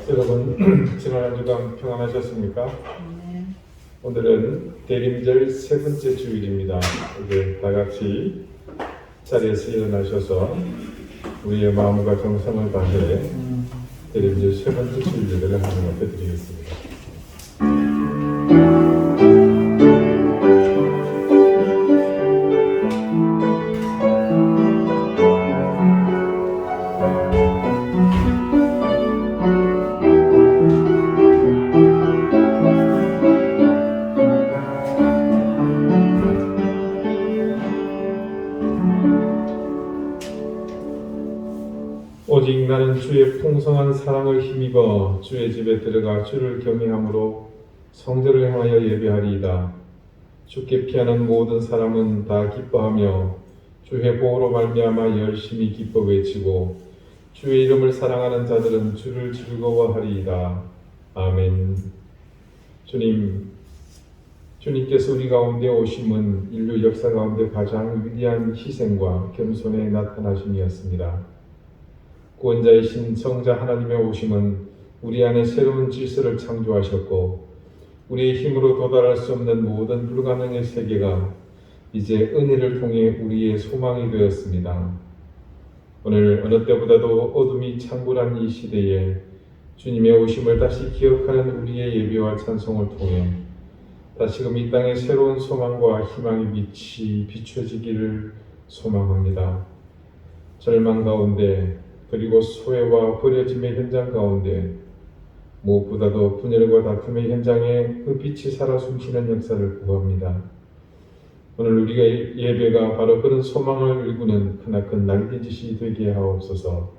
여러분 지난 한 주간 평안하셨습니까? 네. 오늘은 대림절 세 번째 주일입니다. 이제 다 같이 자리에서 일어나셔서 우리의 마음과 정성을 다해 대림절 세 번째 주일 예배를 하나님 앞에 드리겠습니다. 오직 나는 주의 풍성한 사랑을 힘입어 주의 집에 들어가 주를 경외함으로 성전을 향하여 예배하리이다. 주께 피하는 모든 사람은 다 기뻐하며 주의 보호로 말미암아 열심히 기뻐 외치고 주의 이름을 사랑하는 자들은 주를 즐거워하리이다. 아멘. 주님께서 우리 가운데 오심은 인류 역사 가운데 가장 위대한 희생과 겸손의 나타나심이었습니다. 구원자이신 성자 하나님의 오심은 우리 안에 새로운 질서를 창조하셨고 우리의 힘으로 도달할 수 없는 모든 불가능의 세계가 이제 은혜를 통해 우리의 소망이 되었습니다. 오늘 어느 때보다도 어둠이 창궐한 이 시대에 주님의 오심을 다시 기억하는 우리의 예배와 찬송을 통해 다시금 이 땅에 새로운 소망과 희망의 빛이 비춰지기를 소망합니다. 절망 가운데 그리고 소외와 버려짐의 현장 가운데 무엇보다도 분열과 다툼의 현장에 그 빛이 살아 숨쉬는 역사를 구합니다. 오늘 우리의 예배가 바로 그런 소망을 일구는 크나큰 날개짓이 되게 하옵소서.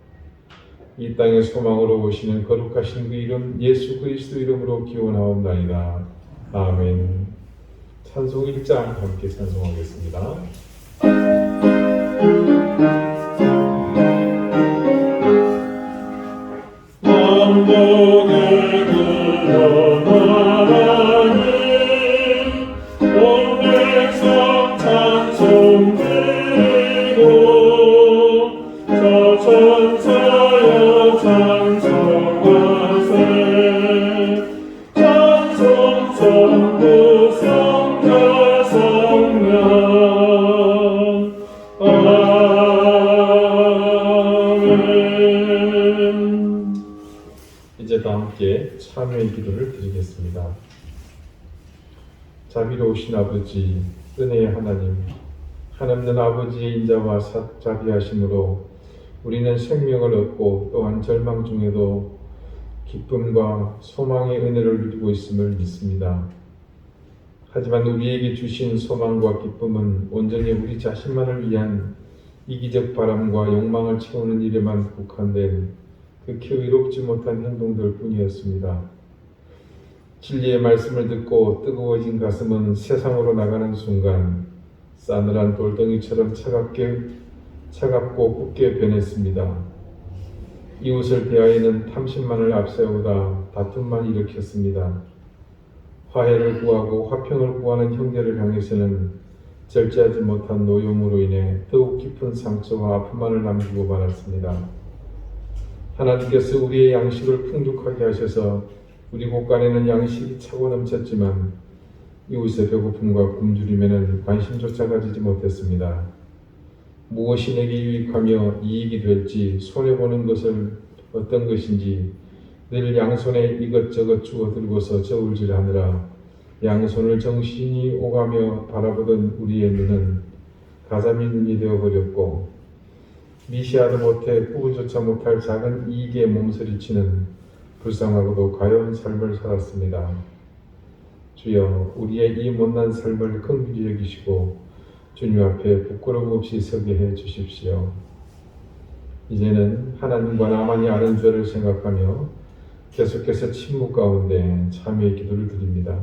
이 땅의 소망으로 오시는 거룩하신 그 이름 예수 그리스도 이름으로 기원하옵나이다. 아멘. 찬송 1장 함께 찬송하겠습니다. 만복의 구원하나님 온 백성 찬송 드리고 저 천사여 찬송하세 찬송 전부 성자 성령 이제 다 함께 참여의 기도를 드리겠습니다. 자비로우신 아버지, 은혜의 하나님, 한없는 아버지의 인자와 자비하심으로 우리는 생명을 얻고 또한 절망 중에도 기쁨과 소망의 은혜를 누리고 있음을 믿습니다. 하지만 우리에게 주신 소망과 기쁨은 온전히 우리 자신만을 위한 이기적 바람과 욕망을 채우는 일에만 국한된 극히 의롭지 못한 행동들 뿐이었습니다. 진리의 말씀을 듣고 뜨거워진 가슴은 세상으로 나가는 순간 싸늘한 돌덩이처럼 차갑고 굳게 변했습니다. 이웃을 대하여는 탐심만을 앞세우다 다툼만 일으켰습니다. 화해를 구하고 화평을 구하는 형제를 향해서는 절제하지 못한 노여움으로 인해 더욱 깊은 상처와 아픔만을 남기고 말았습니다. 하나님께서 우리의 양식을 풍족하게 하셔서 우리 곳간에는 양식이 차고 넘쳤지만 이웃의 배고픔과 굶주림에는 관심조차 가지지 못했습니다. 무엇이 내게 유익하며 이익이 될지 손해보는 것을 어떤 것인지 늘 양손에 이것저것 주워들고서 저울질하느라 양손을 정신이 오가며 바라보던 우리의 눈은 가자미 눈이 되어버렸고 미시하도 못해 구분조차 못할 작은 이익에 몸서리치는 불쌍하고도 가여운 삶을 살았습니다. 주여 우리의 이 못난 삶을 긍휼히 여기시고 주님 앞에 부끄러움 없이 서게 해 주십시오. 이제는 하나님과 나만이 아는 죄를 생각하며 계속해서 침묵 가운데 참여의 기도를 드립니다.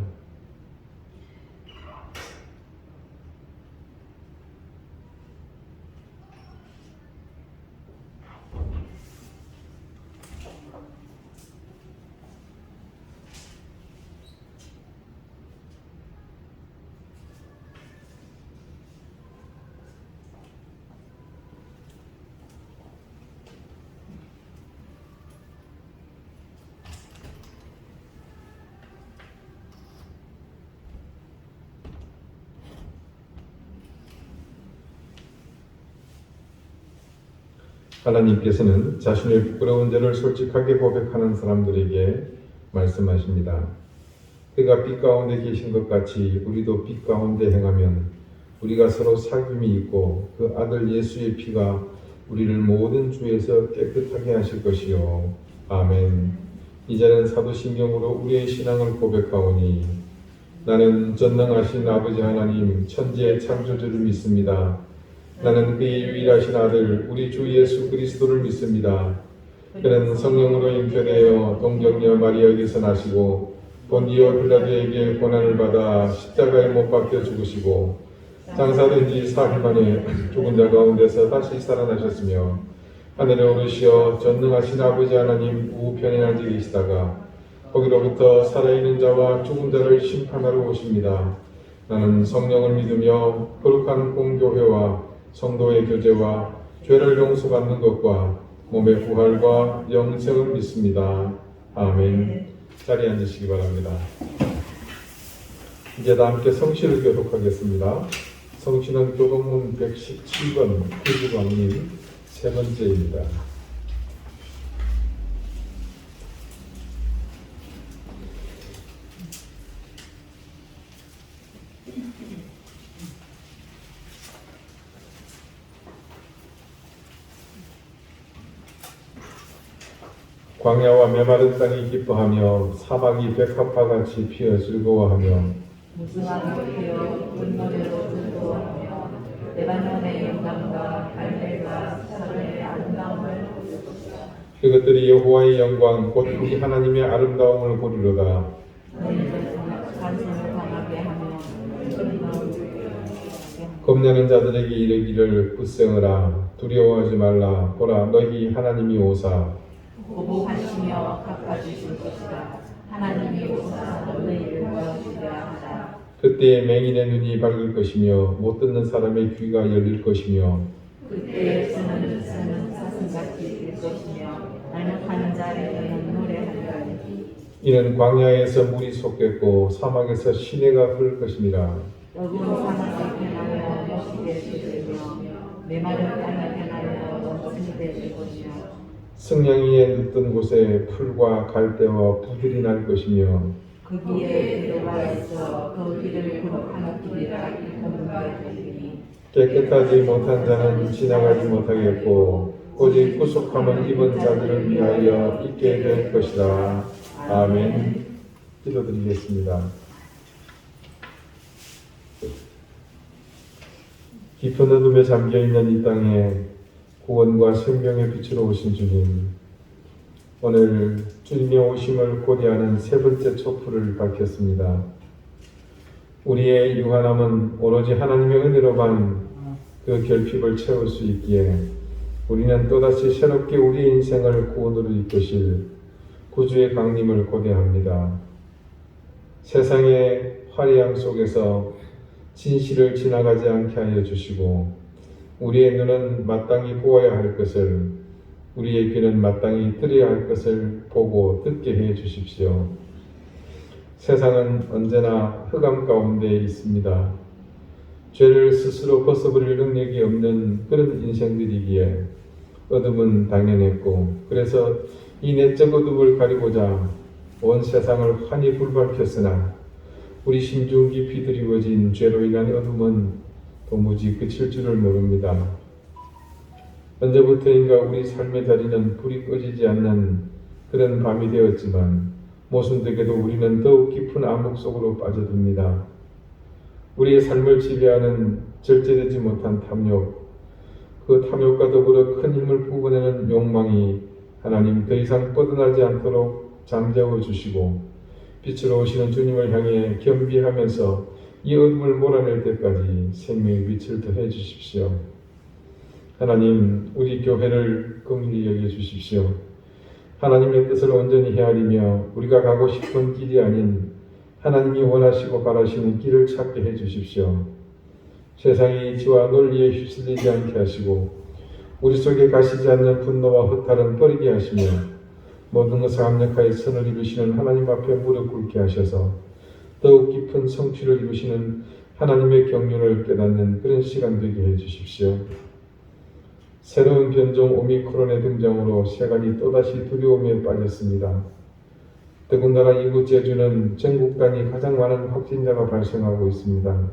하나님께서는 자신의 부끄러운 죄를 솔직하게 고백하는 사람들에게 말씀하십니다. 그가 빛 가운데 계신 것 같이 우리도 빛 가운데 행하면 우리가 서로 사귐이 있고 그 아들 예수의 피가 우리를 모든 죄에서 깨끗하게 하실 것이요. 아멘. 이제는 사도신경으로 우리의 신앙을 고백하오니 나는 전능하신 아버지 하나님 천지의 창조주를 믿습니다. 나는 그의 유일하신 아들 우리 주 예수 그리스도를 믿습니다. 그는 성령으로 잉태되어 동정녀 마리아에게서 나시고 본디오 빌라도에게 고난을 받아 십자가에 못 박혀 죽으시고 장사된 지 4일 만에 죽은 자 가운데서 다시 살아나셨으며 하늘에 오르시어 전능하신 아버지 하나님 우편에 앉아 계시다가 거기로부터 살아있는 자와 죽은 자를 심판하러 오십니다. 나는 성령을 믿으며 거룩한 공교회와 성도의 교제와 죄를 용서받는 것과 몸의 부활과 영생을 믿습니다. 아멘. 자리에 앉으시기 바랍니다. 이제 다 함께 성시를 교독하겠습니다. 성시는 교독문 117번 구주광님 세 번째입니다. 광야와 메마른 땅이 기뻐하며 사막이 백합화 같이 피어 즐거워하며 무수하게 피어 분노대로 즐거워하며 레바논의 영광과 갈멜과 사르의 아름다움을 보여주시라. 그것들이 여호와의 영광 곧 우리 하나님의 아름다움을 보리로다. 너희는 간성을 강하게 하며 겁내는 자들에게 이르기를 굳세어라 두려워하지 말라 보라 너희 하나님이 오사 보복하시며 갚아주실 것이다. 하나님이 오사 너희를 도와주려 하라. 그때에 맹인의 눈이 밝을 것이며 못 듣는 사람의 귀가 열릴 것이며 그때 쓰는 사슴같이 될 것이며 나는 자에게는 노래하리라. 이는 광야에서 물이 솟겠고 사막에서 시내가 흐를 것이니라. 넓은 사막이 변하여 요식에 되며 메마른 땅이 변하여 넘침이 될 것이며 승냥이에 눕던 곳에 풀과 갈대와 부들이 날 것이며 거기에 들어가 있어 그 길을 거룩한 길이라 일컫는다더니 깨끗하지 못한 자는 지나가지 못하겠고 오직 구속함을 입은 자들을 위하여 있게 될 것이라. 아멘. 기도드리겠습니다. 깊은 어둠에 잠겨있는 이 땅에 구원과 생명의 빛으로 오신 주님, 오늘 주님의 오심을 고대하는 세 번째 촛불을 밝혔습니다. 우리의 유한함은 오로지 하나님의 은혜로만 그 결핍을 채울 수 있기에 우리는 또다시 새롭게 우리의 인생을 구원으로 이끄실 구주의 강림을 고대합니다. 세상의 화려함 속에서 진실을 지나가지 않게 하여 주시고 우리의 눈은 마땅히 보아야 할 것을 우리의 귀는 마땅히 들어야 할 것을 보고 듣게 해 주십시오. 세상은 언제나 흑암 가운데 있습니다. 죄를 스스로 벗어버릴 능력이 없는 그런 인생들이기에 어둠은 당연했고 그래서 이 내적 어둠을 가리고자 온 세상을 환히 불밝혔으나 우리 심중 깊이 드리워진 죄로 인한 어둠은 도무지 그칠 줄을 모릅니다. 언제부터인가 우리 삶의 자리는 불이 꺼지지 않는 그런 밤이 되었지만 모순되게도 우리는 더욱 깊은 암흑 속으로 빠져듭니다. 우리의 삶을 지배하는 절제되지 못한 탐욕, 그 탐욕과 더불어 큰 힘을 뿜어내는 욕망이 하나님 더 이상 뻗어나지 않도록 잠재워 주시고 빛으로 오시는 주님을 향해 겸비하면서 이 어둠을 몰아낼 때까지 생명의 빛을 더해 주십시오. 하나님, 우리 교회를 긍휼히 여겨 주십시오. 하나님의 뜻을 온전히 헤아리며 우리가 가고 싶은 길이 아닌 하나님이 원하시고 바라시는 길을 찾게 해 주십시오. 세상의 이치와 논리에 휩쓸리지 않게 하시고 우리 속에 가시지 않는 분노와 허탈은 버리게 하시며 모든 것을 합력하여 선을 이루시는 하나님 앞에 무릎 꿇게 하셔서 더욱 깊은 성취를 이루시는 하나님의 경륜을 깨닫는 그런 시간 되게 해 주십시오. 새로운 변종 오미크론의 등장으로 세간이 또다시 두려움에 빠졌습니다. 더군다나 이곳 제주는 전국 단위 가장 많은 확진자가 발생하고 있습니다.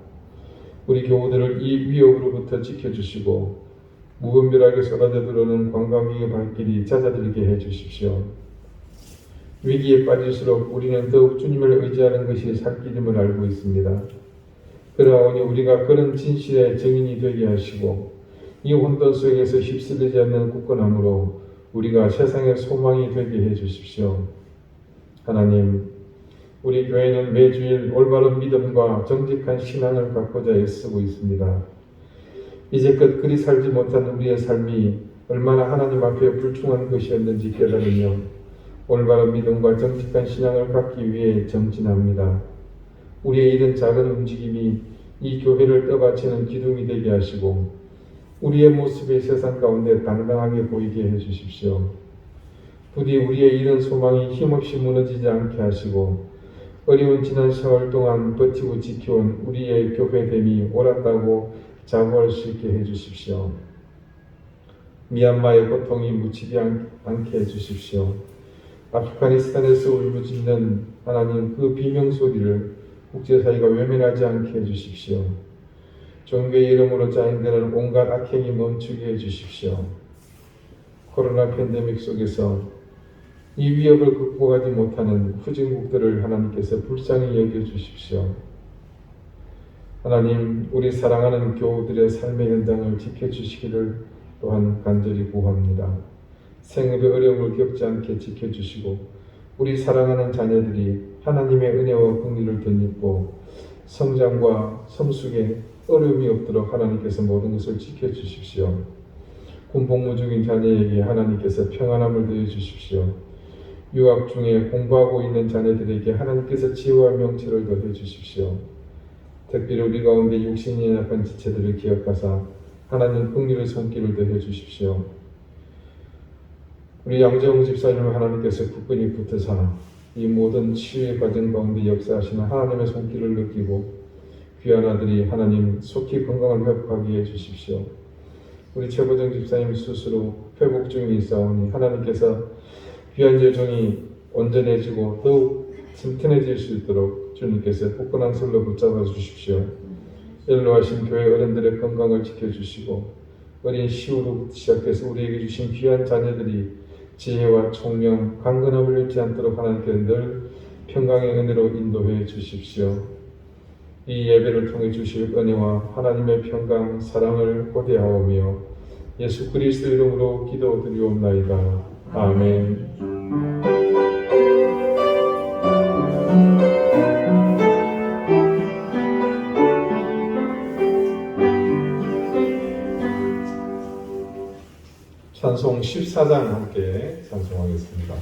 우리 교우들을 이 위협으로부터 지켜주시고 무분별하게 쏟아져 들어오는 관광객의 발길이 잦아들게 해주십시오. 위기에 빠질수록 우리는 더욱 주님을 의지하는 것이 살 길임을 알고 있습니다. 그러하오니 우리가 그런 진실의 증인이 되게 하시고 이 혼돈 속에서 휩쓸리지 않는 굳건함으로 우리가 세상의 소망이 되게 해주십시오. 하나님, 우리 교회는 매주일 올바른 믿음과 정직한 신앙을 갖고자 애쓰고 있습니다. 이제껏 그리 살지 못한 우리의 삶이 얼마나 하나님 앞에 불충한 것이었는지 깨달으며 올바른 믿음과 정직한 신앙을 갖기 위해 정진합니다. 우리의 이런 작은 움직임이 이 교회를 떠받치는 기둥이 되게 하시고 우리의 모습이 세상 가운데 당당하게 보이게 해주십시오. 부디 우리의 이런 소망이 힘없이 무너지지 않게 하시고 어려운 지난 세월 동안 버티고 지켜온 우리의 교회됨이 옳았다고 자부할 수 있게 해주십시오. 미얀마의 고통이 묻히지 않게 해주십시오. 아프가니스탄에서 울부짖는 하나님 그 비명소리를 국제사회가 외면하지 않게 해주십시오. 종교의 이름으로 자행되는 온갖 악행이 멈추게 해주십시오. 코로나 팬데믹 속에서 이 위협을 극복하지 못하는 후진국들을 하나님께서 불쌍히 여겨주십시오. 하나님, 우리 사랑하는 교우들의 삶의 현장을 지켜주시기를 또한 간절히 구합니다. 생업의 어려움을 겪지 않게 지켜주시고 우리 사랑하는 자녀들이 하나님의 은혜와 긍휼을 덧입고 성장과 성숙에 어려움이 없도록 하나님께서 모든 것을 지켜주십시오. 군복무 중인 자녀에게 하나님께서 평안함을 더해주십시오. 유학 중에 공부하고 있는 자녀들에게 하나님께서 지혜와 명철을 더해주십시오. 특별히 우리 가운데 육신이 약한 지체들을 기억하사 하나님 긍휼의 손길을 더해주십시오. 우리 양재홍 집사님을 하나님께서 굳건히 붙드사 이 모든 치유의 과정 가운데 역사하시는 하나님의 손길을 느끼고 귀한 아들이 하나님 속히 건강을 회복하게 해주십시오. 우리 최보정 집사님 스스로 회복 중에 있사오니 하나님께서 귀한 여종이 온전해지고 더욱 튼튼해질 수 있도록 주님께서 굳건한 손으로 붙잡아 주십시오. 연로하신 교회 어른들의 건강을 지켜주시고 어린 시우로부터 시작해서 우리에게 주신 귀한 자녀들이 지혜와 총명, 강건함을 잃지 않도록 하나님께 늘 평강의 은혜로 인도해 주십시오. 이 예배를 통해 주실 은혜와 하나님의 평강, 사랑을 고대하오며 예수 그리스도 이름으로 기도드리옵나이다. 아멘. 찬송 14장 함께 찬송하겠습니다.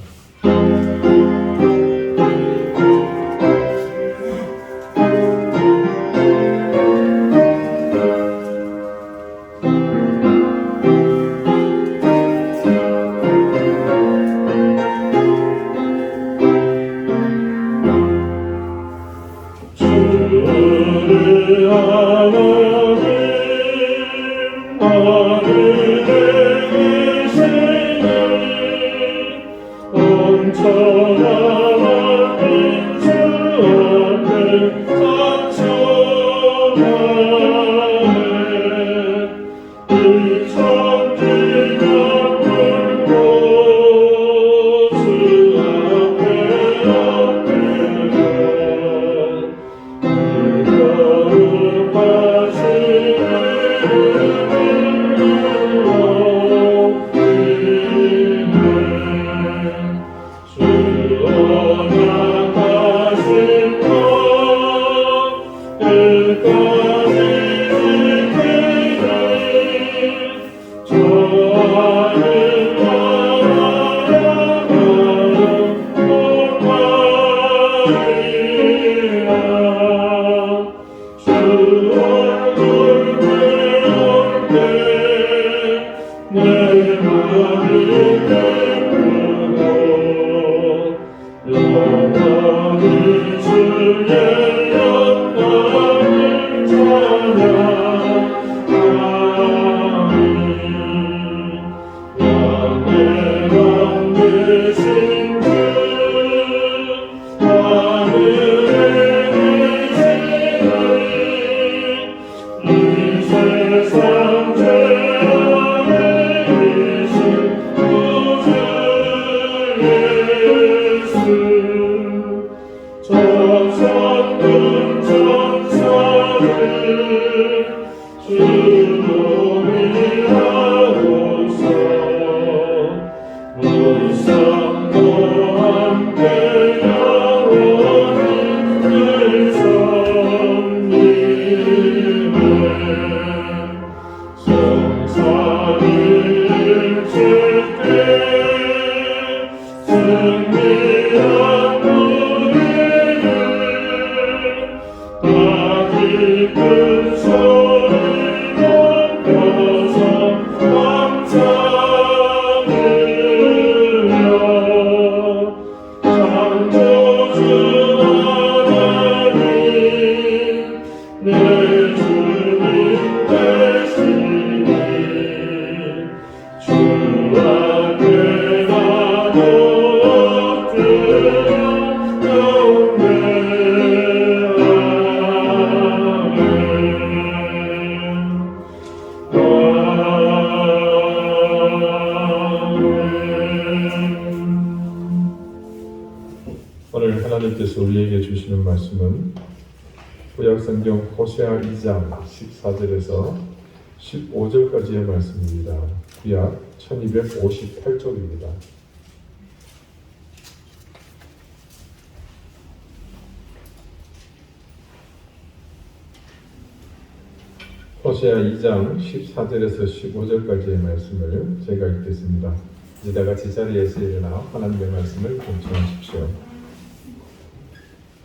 오늘 하나님께서 우리에게 주시는 말씀은 구약성경 호세아 2장 14절에서 15절까지의 말씀입니다. 구약 1258쪽입니다. 호세아 2장 14절에서 15절까지의 말씀을 제가 읽겠습니다. 이제 다 같이 자리에서 일어나 하나님의 말씀을 경청하십시오.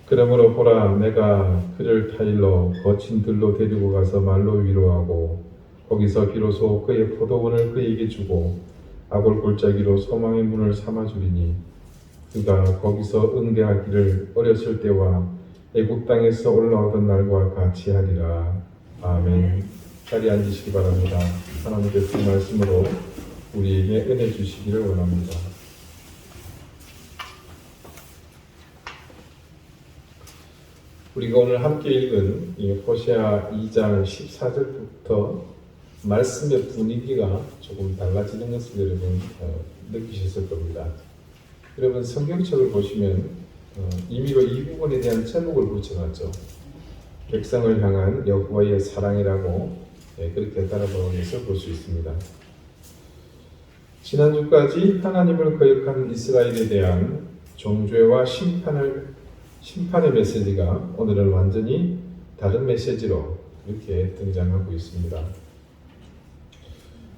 그러므로 보라, 내가 그를 타일로 거친 들로 데리고 가서 말로 위로하고 거기서 비로소 그의 포도원을 그에게 주고 아골 골짜기로 소망의 문을 삼아주리니 그가 거기서 응대하기를 어렸을 때와 애굽 땅에서 올라오던 날과 같이 하리라. 아멘. 자리에 앉으시기 바랍니다. 하나님께서 이 말씀으로 우리에게 은혜 주시기를 원합니다. 우리가 오늘 함께 읽은 이 호세아 2장 14절부터 말씀의 분위기가 조금 달라지는 것을 여러분 느끼셨을 겁니다. 여러분 성경책을 보시면 임의로 이 부분에 대한 제목을 붙여놨죠. 백성을 향한 여호와의 사랑이라고 그렇게 따라보면서 볼 수 있습니다. 지난주까지 하나님을 거역한 이스라엘에 대한 정죄와 심판의 메시지가 오늘은 완전히 다른 메시지로 이렇게 등장하고 있습니다.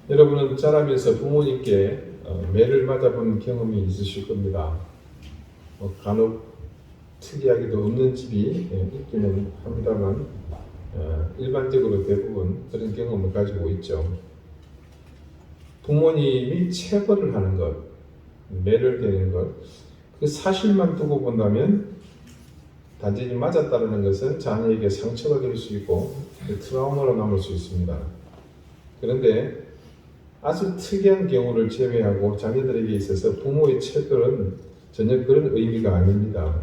여러분은 자라면서 부모님께 매를 맞아본 경험이 있으실 겁니다. 간혹 특이하게도 없는 집이 있기는 합니다만 일반적으로 대부분 그런 경험을 가지고 있죠. 부모님이 체벌을 하는 것, 매를 대는 것, 그 사실만 두고 본다면 단지 맞았다는 것은 자녀에게 상처가 될 수 있고 트라우마로 남을 수 있습니다. 그런데 아주 특이한 경우를 제외하고 자녀들에게 있어서 부모의 체벌은 전혀 그런 의미가 아닙니다.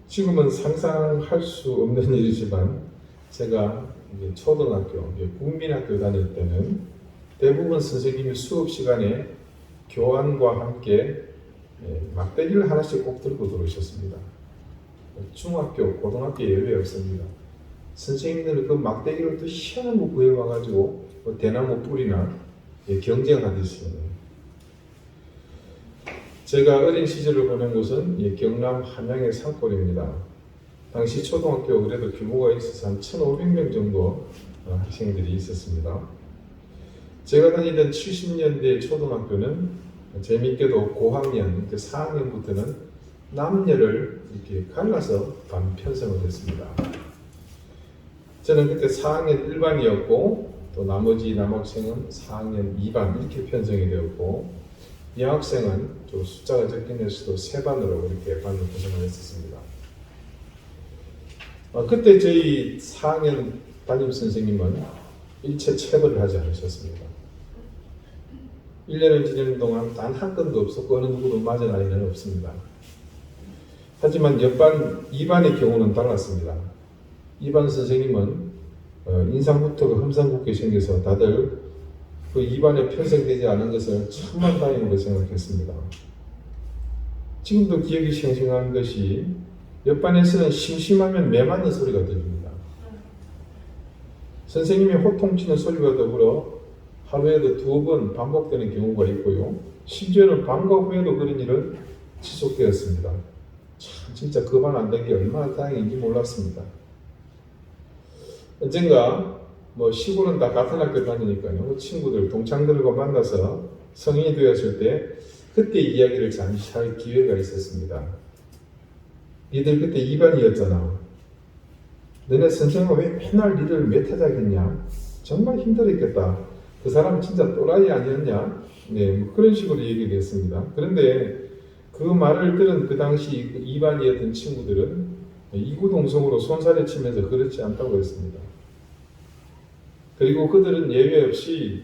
지금은 상상할 수 없는 일이지만 제가 초등학교, 국민학교 다닐 때는 대부분 선생님이 수업 시간에 교환과 함께 막대기를 하나씩 꼭 들고 들어오셨습니다. 중학교, 고등학교 예외 없습니다. 선생님들은 그 막대기를 또 희한한 거 구해와가지고 대나무 뿌리나 경쟁하듯이. 제가 어린 시절을 보낸 곳은 경남 함양의 산골입니다. 당시 초등학교 그래도 규모가 있어서 한 1,500명 정도 학생들이 있었습니다. 제가 다니던 70년대 초등학교는 재미있게도 고학년, 4학년부터는 남녀를 이렇게 갈라서 반 편성을 했습니다. 저는 그때 4학년 1반이었고 또 나머지 남학생은 4학년 2반 이렇게 편성이 되었고 여학생은 좀 숫자가 적긴 했어도 3반으로 이렇게 반을 구성을 했었습니다. 그때 저희 4학년 담임 선생님은 일체 체벌을 하지 않으셨습니다. 1년을 지내는 동안 단 한 건도 없었고 어느 누구도 맞은 아이는 없습니다. 하지만 옆반 2반의 경우는 달랐습니다. 2반 선생님은 인상부터가 흠상궂게 생겨서 다들 그 2반에 편성되지 않은 것을 천만다행으로 생각했습니다. 지금도 기억이 생생한 것이 옆반에서는 심심하면 매 맞는 소리가 들립니다. 선생님이 호통치는 소리와 더불어 하루에도 2번 반복되는 경우가 있고요. 심지어는 방과 후에도 그런 일은 지속되었습니다. 참 진짜 그 반 안 된 게 얼마나 다행인지 몰랐습니다. 언젠가 시골은 다 같은 학교 다니니까요. 친구들, 동창들과 만나서 성인이 되었을 때 그때 이야기를 잠시 할 기회가 있었습니다. 니들 그때 2반이었잖아. 너네 선생님은 왜 맨날 니들 몇 타자겠냐? 정말 힘들었겠다. 그 사람 진짜 또라이 아니었냐? 그런 식으로 얘기를 했습니다. 그런데 그 말을 들은 그 당시 2반이었던 친구들은 이구동성으로 손살에 치면서 그렇지 않다고 했습니다. 그리고 그들은 예외 없이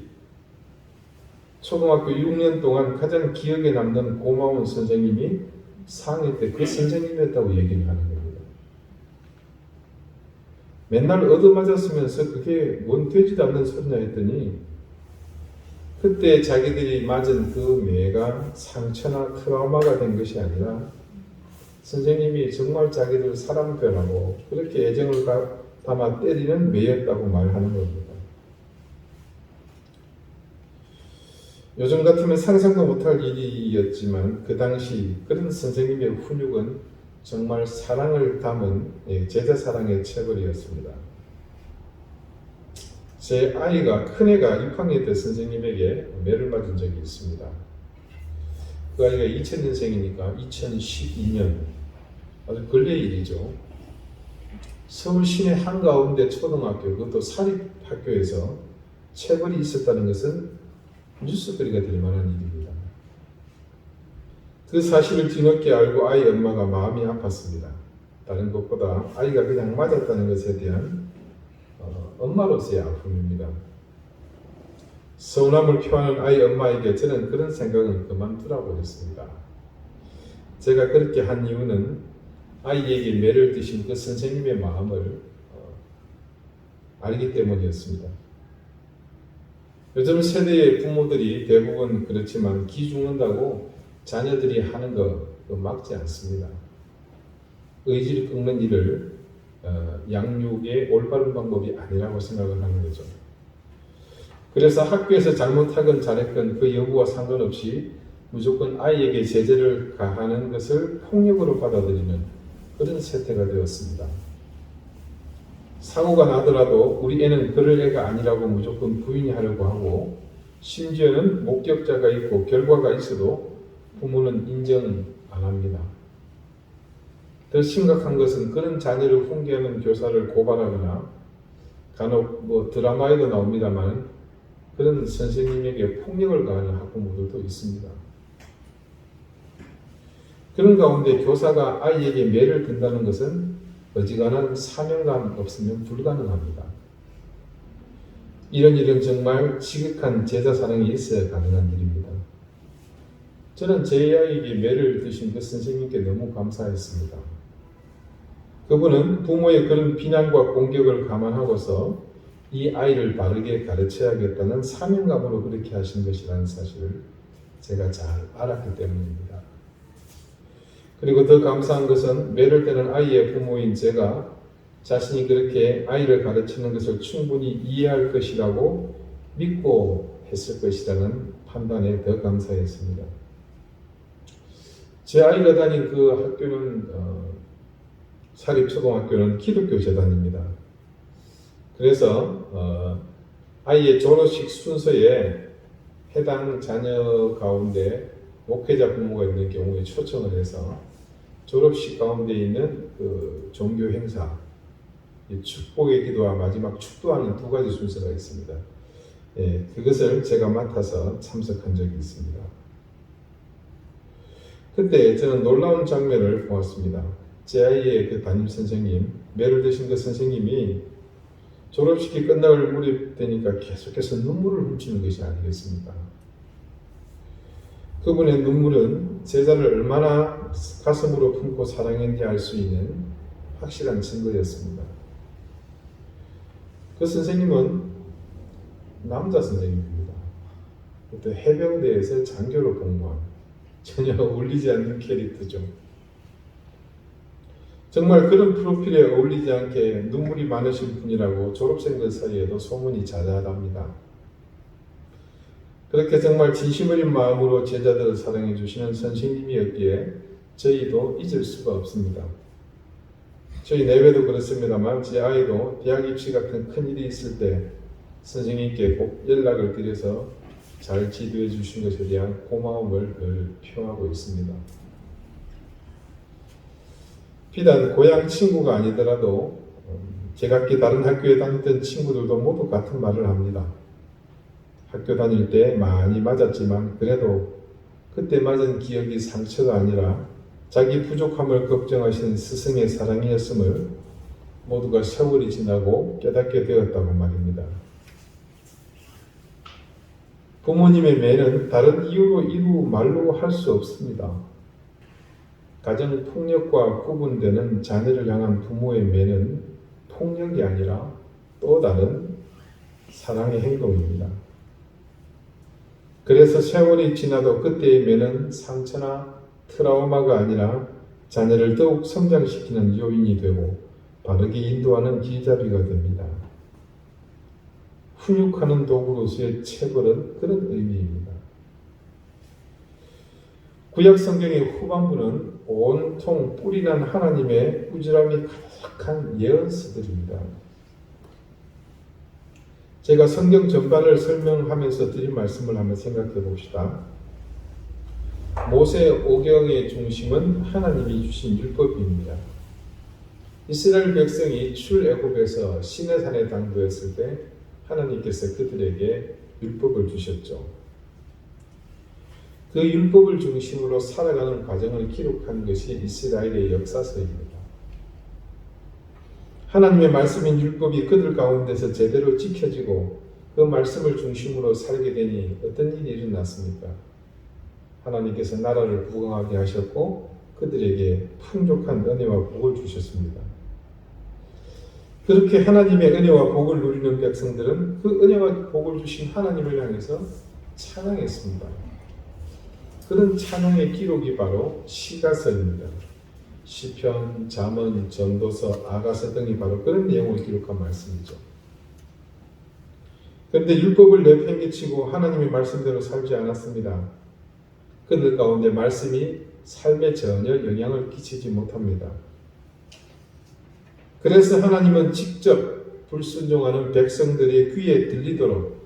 초등학교 6년 동안 가장 기억에 남는 고마운 선생님이 4학년 때 그 선생님이었다고 얘기를 하는 겁니다. 맨날 얻어맞았으면서 그게 뭔 되지도 않는 소리냐 했더니 그때 자기들이 맞은 그 매가 상처나 트라우마가 된 것이 아니라 선생님이 정말 자기들 사랑표라고 그렇게 애정을 담아 때리는 매였다고 말하는 겁니다. 요즘 같으면 상상도 못할 일이었지만 그 당시 그런 선생님의 훈육은 정말 사랑을 담은 제자 사랑의 체벌이었습니다. 제 아이가 큰애가 6학년 때 선생님에게 매를 맞은 적이 있습니다. 그 아이가 2000년생이니까 2012년 아주 근래 일이죠. 서울 시내 한가운데 초등학교 그것도 사립학교에서 체벌이 있었다는 것은 뉴스거리가 될 만한 일입니다. 그 사실을 뒤늦게 알고 아이 엄마가 마음이 아팠습니다. 다른 것보다 아이가 그냥 맞았다는 것에 대한 엄마로서의 아픔입니다. 서운함을 표하는 아이 엄마에게 저는 그런 생각은 그만두라고 했습니다. 제가 그렇게 한 이유는 아이에게 매를 드신 그 선생님의 마음을 알기 때문이었습니다. 요즘 세대의 부모들이 대부분 그렇지만 기 죽는다고 자녀들이 하는 거 막지 않습니다. 의지를 꺾는 일을 양육의 올바른 방법이 아니라고 생각을 하는 거죠. 그래서 학교에서 잘못하건 잘했건 그 여부와 상관없이 무조건 아이에게 제재를 가하는 것을 폭력으로 받아들이는 그런 세태가 되었습니다. 사고가 나더라도 우리 애는 그럴 애가 아니라고 무조건 부인하려고 하고 심지어는 목격자가 있고 결과가 있어도 부모는 인정 안 합니다. 더 심각한 것은 그런 자녀를 훈계하는 교사를 고발하거나 간혹 드라마에도 나옵니다만 그런 선생님에게 폭력을 가하는 학부모들도 있습니다. 그런 가운데 교사가 아이에게 매를 든다는 것은 어지간한 사명감 없으면 불가능합니다. 이런 일은 정말 지극한 제자 사랑이 있어야 가능한 일입니다. 저는 제 아이에게 매를 드신 그 선생님께 너무 감사했습니다. 그분은 부모의 그런 비난과 공격을 감안하고서 이 아이를 바르게 가르쳐야겠다는 사명감으로 그렇게 하신 것이라는 사실을 제가 잘 알았기 때문입니다. 그리고 더 감사한 것은 매를 때는 아이의 부모인 제가 자신이 그렇게 아이를 가르치는 것을 충분히 이해할 것이라고 믿고 했을 것이라는 판단에 더 감사했습니다. 제 아이가 다닌 그 학교는 사립초등학교는 기독교 재단입니다. 그래서 아이의 졸업식 순서에 해당 자녀 가운데 목회자 부모가 있는 경우에 초청을 해서 졸업식 가운데 있는 그 종교 행사, 축복의 기도와 마지막 축도하는 두 가지 순서가 있습니다. 그것을 제가 맡아서 참석한 적이 있습니다. 그때 저는 놀라운 장면을 보았습니다. 제 아이의 그 담임 선생님, 매를 드신 그 선생님이 졸업식이 끝날 무렵 되니까 계속해서 눈물을 훔치는 것이 아니겠습니까? 그분의 눈물은 제자를 얼마나 가슴으로 품고 사랑했는지 알 수 있는 확실한 증거였습니다. 그 선생님은 남자 선생님입니다. 그때 해병대에서 장교로 복무한 전혀 어울리지 않는 캐릭터죠. 정말 그런 프로필에 어울리지 않게 눈물이 많으신 분이라고 졸업생들 사이에도 소문이 자자합니다. 그렇게 정말 진심 어린 마음으로 제자들을 사랑해 주시는 선생님이었기에 저희도 잊을 수가 없습니다. 저희 내외도 그렇습니다만 제 아이도 대학 입시 같은 큰일이 있을 때 선생님께 꼭 연락을 드려서 잘 지도해 주신 것에 대한 고마움을 늘 표하고 있습니다. 비단 고향 친구가 아니더라도 제각기 다른 학교에 다니던 친구들도 모두 같은 말을 합니다. 학교 다닐 때 많이 맞았지만 그래도 그때 맞은 기억이 상처가 아니라 자기 부족함을 걱정하신 스승의 사랑이었음을 모두가 세월이 지나고 깨닫게 되었다고 말입니다. 부모님의 매는 다른 이유로 이루 말로 할 수 없습니다. 가정폭력과 구분되는 자녀를 향한 부모의 매는 폭력이 아니라 또 다른 사랑의 행동입니다. 그래서 세월이 지나도 그때의 매는 상처나 트라우마가 아니라 자녀를 더욱 성장시키는 요인이 되고 바르게 인도하는 길잡이가 됩니다. 훈육하는 도구로서의 체벌은 그런 의미입니다. 구약 성경의 후반부는 온통 뿌리난 하나님의 꾸지람이 가득한 예언서들입니다. 제가 성경 전반을 설명하면서 드린 말씀을 한번 생각해 봅시다. 모세 오경의 중심은 하나님이 주신 율법입니다. 이스라엘 백성이 출애굽에서 시내산에 당도했을 때 하나님께서 그들에게 율법을 주셨죠. 그 율법을 중심으로 살아가는 과정을 기록한 것이 이스라엘의 역사서입니다. 하나님의 말씀인 율법이 그들 가운데서 제대로 지켜지고 그 말씀을 중심으로 살게 되니 어떤 일이 일어났습니까? 하나님께서 나라를 부강하게 하셨고 그들에게 풍족한 은혜와 복을 주셨습니다. 그렇게 하나님의 은혜와 복을 누리는 백성들은 그 은혜와 복을 주신 하나님을 향해서 찬양했습니다. 그런 찬양의 기록이 바로 시가서입니다. 시편, 잠언, 전도서, 아가서 등이 바로 그런 내용을 기록한 말씀이죠. 그런데 율법을 내팽개치고 하나님의 말씀대로 살지 않았습니다. 그들 가운데 말씀이 삶에 전혀 영향을 끼치지 못합니다. 그래서 하나님은 직접 불순종하는 백성들의 귀에 들리도록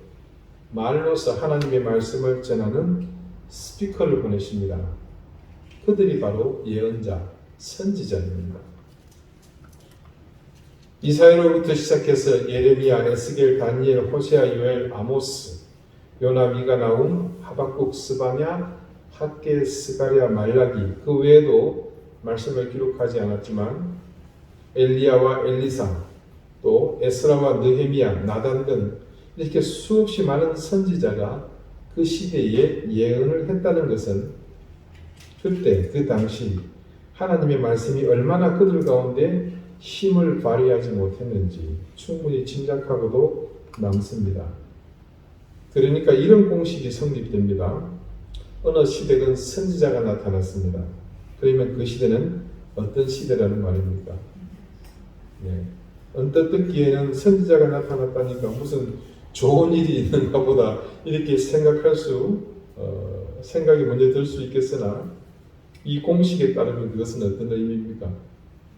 말로서 하나님의 말씀을 전하는 스피커를 보내십니다. 그들이 바로 예언자, 선지자입니다. 이사야로부터 시작해서 예레미야, 에스겔, 다니엘, 호세아, 요엘, 아모스, 요나, 미가, 나움, 하박국, 스바냐, 학개, 스가랴, 말라기 그 외에도 말씀을 기록하지 않았지만 엘리야와 엘리사, 또 에스라와 느헤미야, 나단 등 이렇게 수없이 많은 선지자가 그 시대에 예언을 했다는 것은 그때 그 당시 하나님의 말씀이 얼마나 그들 가운데 힘을 발휘하지 못했는지 충분히 짐작하고도 남습니다. 그러니까 이런 공식이 성립됩니다. 어느 시대는 선지자가 나타났습니다. 그러면 그 시대는 어떤 시대라는 말입니까? 네. 언뜻 듣기에는 선지자가 나타났다니까 무슨 좋은 일이 있는가 보다 이렇게 생각이 먼저 들 수 있겠으나 이 공식에 따르면 그것은 어떤 의미입니까?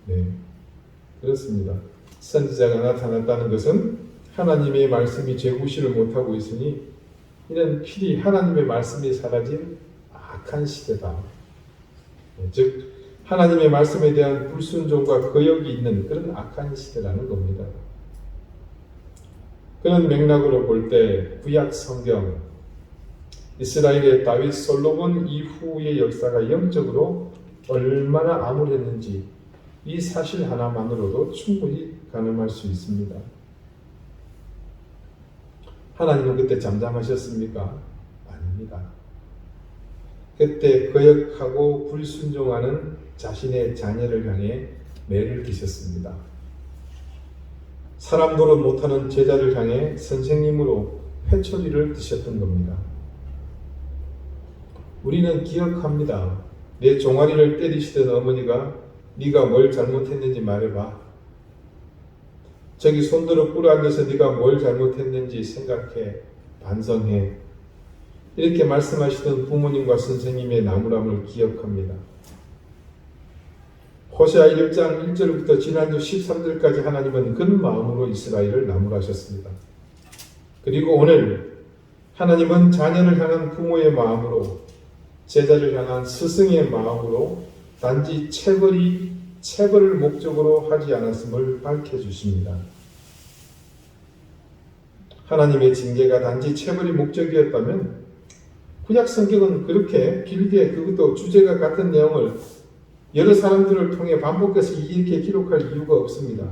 네, 그렇습니다. 선지자가 나타났다는 것은 하나님의 말씀이 제구시를 못하고 있으니 이는 필히 하나님의 말씀이 사라진 악한 시대다. 즉 하나님의 말씀에 대한 불순종과 거역이 있는 그런 악한 시대라는 겁니다. 그런 맥락으로 볼 때 구약 성경, 이스라엘의 다윗, 솔로몬 이후의 역사가 영적으로 얼마나 암울했는지 이 사실 하나만으로도 충분히 가늠할 수 있습니다. 하나님은 그때 잠잠하셨습니까? 아닙니다. 그때 거역하고 불순종하는 자신의 자녀를 향해 매를 기셨습니다. 사람 노릇 못하는 제자를 향해 선생님으로 회초리를 드셨던 겁니다. 우리는 기억합니다. 내 종아리를 때리시던 어머니가 네가 뭘 잘못했는지 말해봐. 저기 손들어 꿇어앉아서 네가 뭘 잘못했는지 생각해, 반성해. 이렇게 말씀하시던 부모님과 선생님의 나무람을 기억합니다. 호세아 1장 1절부터 지난주 13절까지 하나님은 그 마음으로 이스라엘을 나무라셨습니다. 그리고 오늘 하나님은 자녀를 향한 부모의 마음으로, 제자를 향한 스승의 마음으로 단지 체벌을 목적으로 하지 않았음을 밝혀주십니다. 하나님의 징계가 단지 체벌이 목적이었다면 구약 성경은 그렇게 길게 그것도 주제가 같은 내용을 여러 사람들을 통해 반복해서 이렇게 기록할 이유가 없습니다.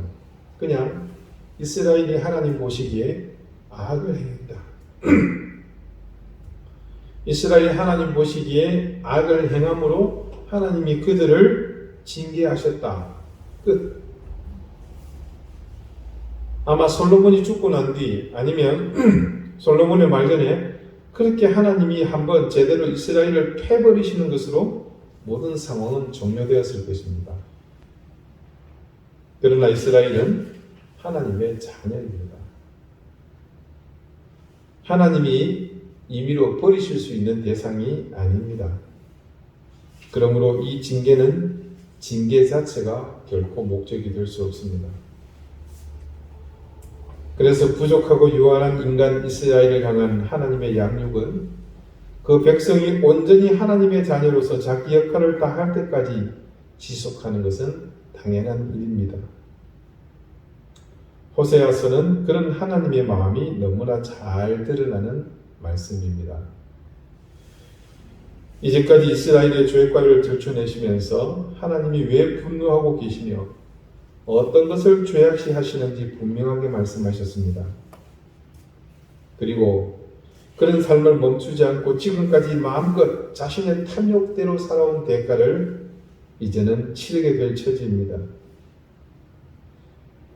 그냥 이스라엘이 하나님 보시기에 악을 행했다. 이스라엘이 하나님 보시기에 악을 행함으로 하나님이 그들을 징계하셨다. 끝. 아마 솔로몬이 죽고 난 뒤 아니면 솔로몬의 말전에 그렇게 하나님이 한번 제대로 이스라엘을 패버리시는 것으로 모든 상황은 종료되었을 것입니다. 그러나 이스라엘은 하나님의 자녀입니다. 하나님이 임의로 버리실 수 있는 대상이 아닙니다. 그러므로 이 징계는 징계 자체가 결코 목적이 될 수 없습니다. 그래서 부족하고 유한한 인간 이스라엘을 향한 하나님의 양육은 그 백성이 온전히 하나님의 자녀로서 자기 역할을 다할 때까지 지속하는 것은 당연한 일입니다. 호세아서는 그런 하나님의 마음이 너무나 잘 드러나는 말씀입니다. 이제까지 이스라엘의 죄과를 들춰내시면서 하나님이 왜 분노하고 계시며 어떤 것을 죄악시하시는지 분명하게 말씀하셨습니다. 그리고 그런 삶을 멈추지 않고 지금까지 마음껏 자신의 탐욕대로 살아온 대가를 이제는 치르게 될 처지입니다.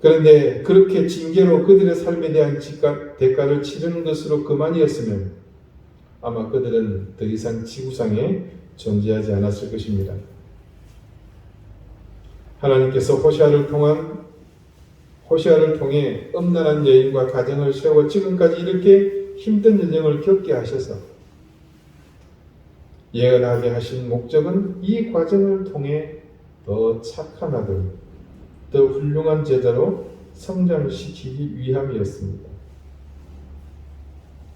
그런데 그렇게 징계로 그들의 삶에 대한 대가를 치르는 것으로 그만이었으면 아마 그들은 더 이상 지구상에 존재하지 않았을 것입니다. 하나님께서 호시아를 통해 엄난한 여인과 가정을 세워 지금까지 이렇게 힘든 여정을 겪게 하셔서 예언하게 하신 목적은 이 과정을 통해 더 착한 아들, 더 훌륭한 제자로 성장시키기 위함이었습니다.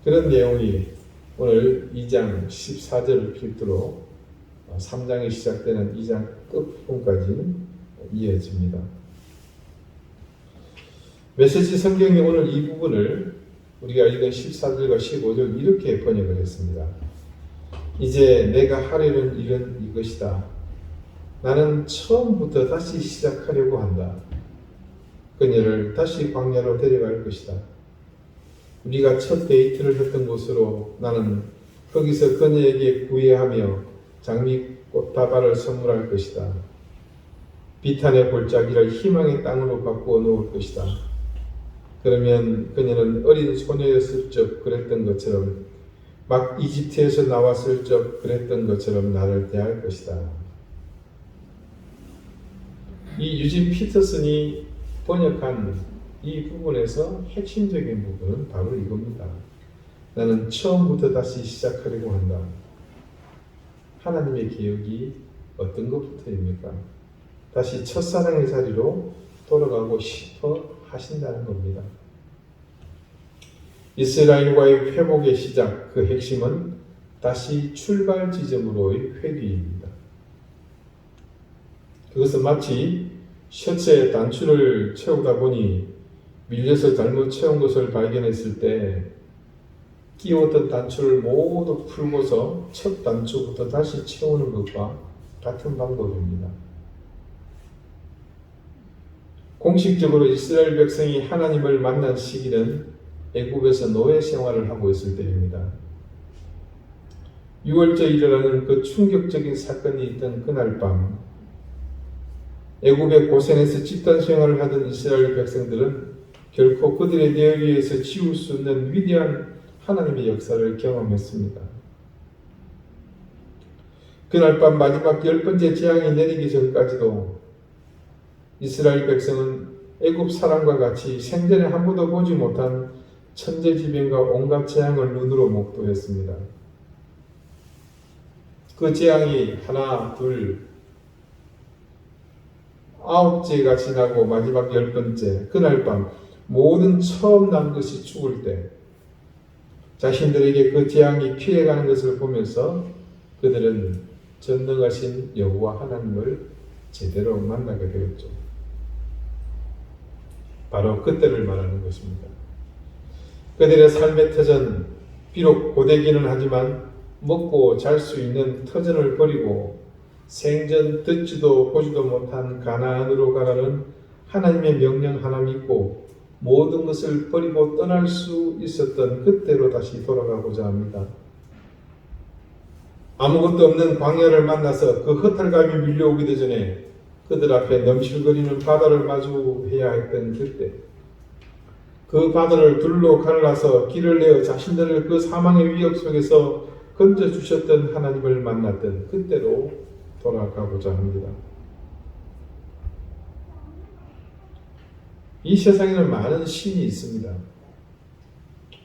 그런 내용이 오늘 2장 14절을 필두로 3장이 시작되는 2장 끝부분까지 이어집니다. 메시지 성경이 오늘 이 부분을 우리가 읽은 14절과 15절 이렇게 번역을 했습니다. 이제 내가 하려는 일은 이것이다. 나는 처음부터 다시 시작하려고 한다. 그녀를 다시 광야로 데려갈 것이다. 우리가 첫 데이트를 했던 곳으로 나는 거기서 그녀에게 구애하며 장미꽃다발을 선물할 것이다. 비탄의 골짜기를 희망의 땅으로 바꾸어 놓을 것이다. 그러면 그녀는 어린 소녀였을 적 그랬던 것처럼 막 이집트에서 나왔을 적 그랬던 것처럼 나를 대할 것이다. 이 유진 피터슨이 번역한 이 부분에서 핵심적인 부분은 바로 이겁니다. 나는 처음부터 다시 시작하려고 한다. 하나님의 계획이 어떤 것부터입니까? 다시 첫사랑의 자리로 돌아가고 싶어 하신다는 겁니다. 이스라엘과의 회복의 시작, 그 핵심은 다시 출발 지점으로의 회귀입니다. 그것은 마치 셔츠에 단추를 채우다 보니 밀려서 잘못 채운 것을 발견했을 때 끼웠던 단추를 모두 풀고서 첫 단추부터 다시 채우는 것과 같은 방법입니다. 공식적으로 이스라엘 백성이 하나님을 만난 시기는 애굽에서 노예 생활을 하고 있을 때입니다. 6월절 일어나는 그 충격적인 사건이 있던 그날 밤 애굽의 고센에서 집단 생활을 하던 이스라엘 백성들은 결코 그들의 뇌에 의해서 지울 수 없는 위대한 하나님의 역사를 경험했습니다. 그날 밤 마지막 10번째 재앙이 내리기 전까지도 이스라엘 백성은 애굽 사람과 같이 생전에 한 번도 보지 못한 천재지변과 온갖 재앙을 눈으로 목도했습니다. 그 재앙이 하나, 둘, 9제가 지나고 마지막 10번째 그날 밤 모든 처음 난 것이 죽을 때 자신들에게 그 재앙이 피해가는 것을 보면서 그들은 전능하신 여호와 하나님을 제대로 만나게 되었죠. 바로 그때를 말하는 것입니다. 그들의 삶의 터전, 비록 고되기는 하지만 먹고 잘 수 있는 터전을 버리고 생전 듣지도 보지도 못한 가나안으로 가라는 하나님의 명령 하나 믿고 모든 것을 버리고 떠날 수 있었던 그때로 다시 돌아가고자 합니다. 아무것도 없는 광야를 만나서 그 허탈감이 밀려오기도 전에 그들 앞에 넘실거리는 바다를 마주해야 했던 그때 그 바다를 둘로 갈라서 길을 내어 자신들을 그 사망의 위협 속에서 건져주셨던 하나님을 만났던 그때로 돌아가고자 합니다. 이 세상에는 많은 신이 있습니다.